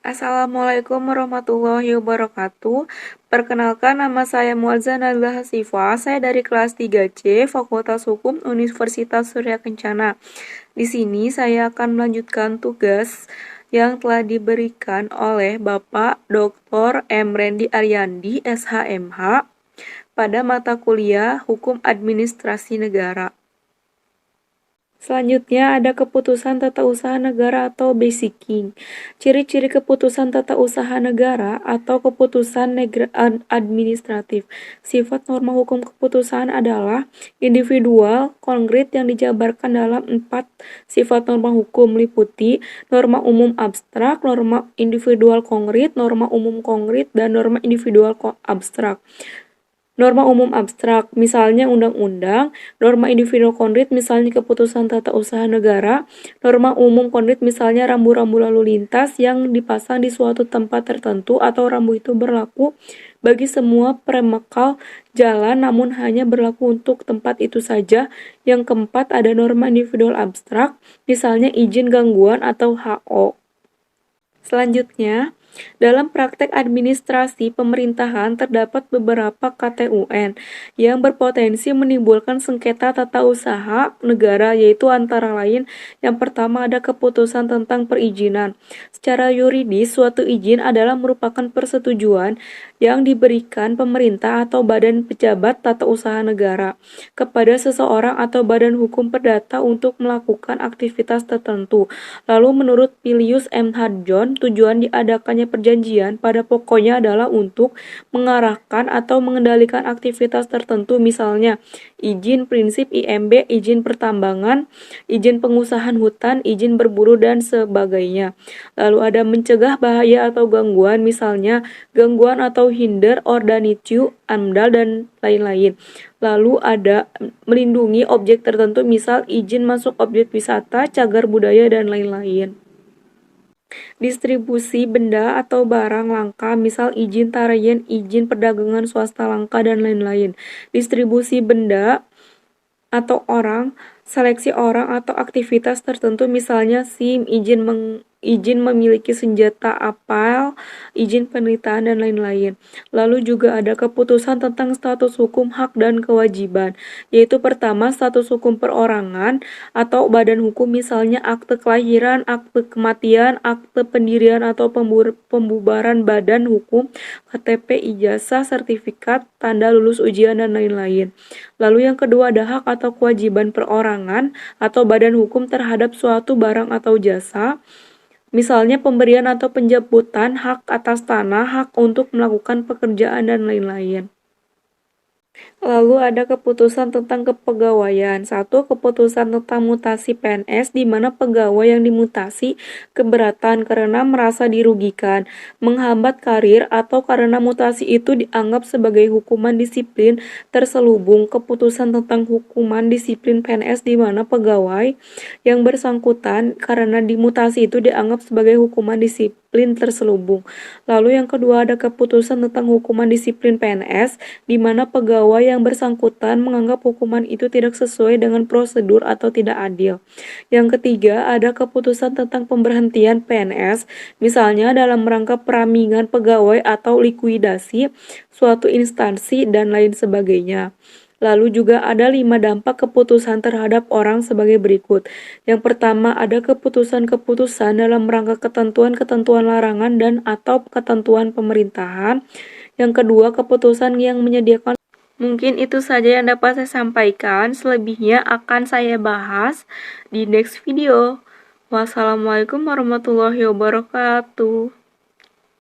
Assalamualaikum warahmatullahi wabarakatuh. Perkenalkan, nama saya Muazzah Nazlah Hasifah. Saya dari kelas 3C, Fakultas Hukum Universitas Surya Kencana. Di sini saya akan melanjutkan tugas yang telah diberikan oleh Bapak Dr. M. Rendi Aryandi, SHMH, pada mata kuliah Hukum Administrasi Negara. Selanjutnya ada keputusan tata usaha negara atau basicking. Ciri-ciri keputusan tata usaha negara atau keputusan administratif. Sifat norma hukum keputusan adalah individual, konkret yang dijabarkan dalam 4 sifat norma hukum meliputi norma umum abstrak, norma individual konkret, norma umum konkret, dan norma individual abstrak. Norma umum abstrak, misalnya undang-undang. Norma individual konkret, misalnya keputusan tata usaha negara. Norma umum konkret, misalnya rambu-rambu lalu lintas yang dipasang di suatu tempat tertentu atau rambu itu berlaku bagi semua peremekal jalan namun hanya berlaku untuk tempat itu saja. Yang keempat ada norma individual abstrak, misalnya izin gangguan atau HO. Selanjutnya, dalam praktek administrasi pemerintahan terdapat beberapa KTUN yang berpotensi menimbulkan sengketa tata usaha negara, yaitu antara lain yang pertama ada keputusan tentang perizinan. Secara yuridis, suatu izin adalah merupakan persetujuan yang diberikan pemerintah atau badan pejabat tata usaha negara kepada seseorang atau badan hukum perdata untuk melakukan aktivitas tertentu. Lalu menurut Pilius M. Hadjon, tujuan diadakannya perjanjian pada pokoknya adalah untuk mengarahkan atau mengendalikan aktivitas tertentu, misalnya izin prinsip IMB, izin pertambangan, izin pengusahaan hutan, izin berburu, dan sebagainya. Lalu ada mencegah bahaya atau gangguan, misalnya gangguan atau hinder, ordanitiu, amdal, dan lain-lain. Lalu ada melindungi objek tertentu, misal izin masuk objek wisata, cagar budaya, dan lain-lain. Distribusi benda atau barang langka, misal izin tarayen, izin perdagangan swasta langka, dan lain-lain. Distribusi benda atau orang, seleksi orang atau aktivitas tertentu, misalnya SIM, izin memiliki senjata apal, izin penelitian, dan lain-lain. Lalu juga ada keputusan tentang status hukum, hak, dan kewajiban, yaitu pertama status hukum perorangan atau badan hukum, misalnya akte kelahiran, akte kematian, akte pendirian atau pembubaran badan hukum, KTP, ijazah, sertifikat, tanda lulus ujian, dan lain-lain. Lalu yang kedua ada hak atau kewajiban perorangan atau badan hukum terhadap suatu barang atau jasa, misalnya pemberian atau penjemputan, hak atas tanah, hak untuk melakukan pekerjaan, dan lain-lain. Lalu ada keputusan tentang kepegawaian. 1. Keputusan tentang mutasi PNS, di mana pegawai yang dimutasi keberatan karena merasa dirugikan, menghambat karir, atau karena mutasi itu dianggap sebagai hukuman disiplin terselubung. Keputusan tentang hukuman disiplin PNS, di mana pegawai yang bersangkutan karena dimutasi itu dianggap sebagai hukuman disiplin terselubung. Lalu yang kedua ada keputusan tentang hukuman disiplin PNS, di mana pegawai yang bersangkutan menganggap hukuman itu tidak sesuai dengan prosedur atau tidak adil. Yang ketiga ada keputusan tentang pemberhentian PNS, misalnya dalam rangka peramingan pegawai atau likuidasi suatu instansi, dan lain sebagainya. Lalu juga ada 5 dampak keputusan terhadap orang sebagai berikut. Yang pertama ada keputusan-keputusan dalam rangka ketentuan-ketentuan larangan dan atau ketentuan pemerintahan. Yang kedua, keputusan yang menyediakan. Mungkin itu saja yang dapat saya sampaikan. Selebihnya akan saya bahas di next video. Wassalamualaikum warahmatullahi wabarakatuh.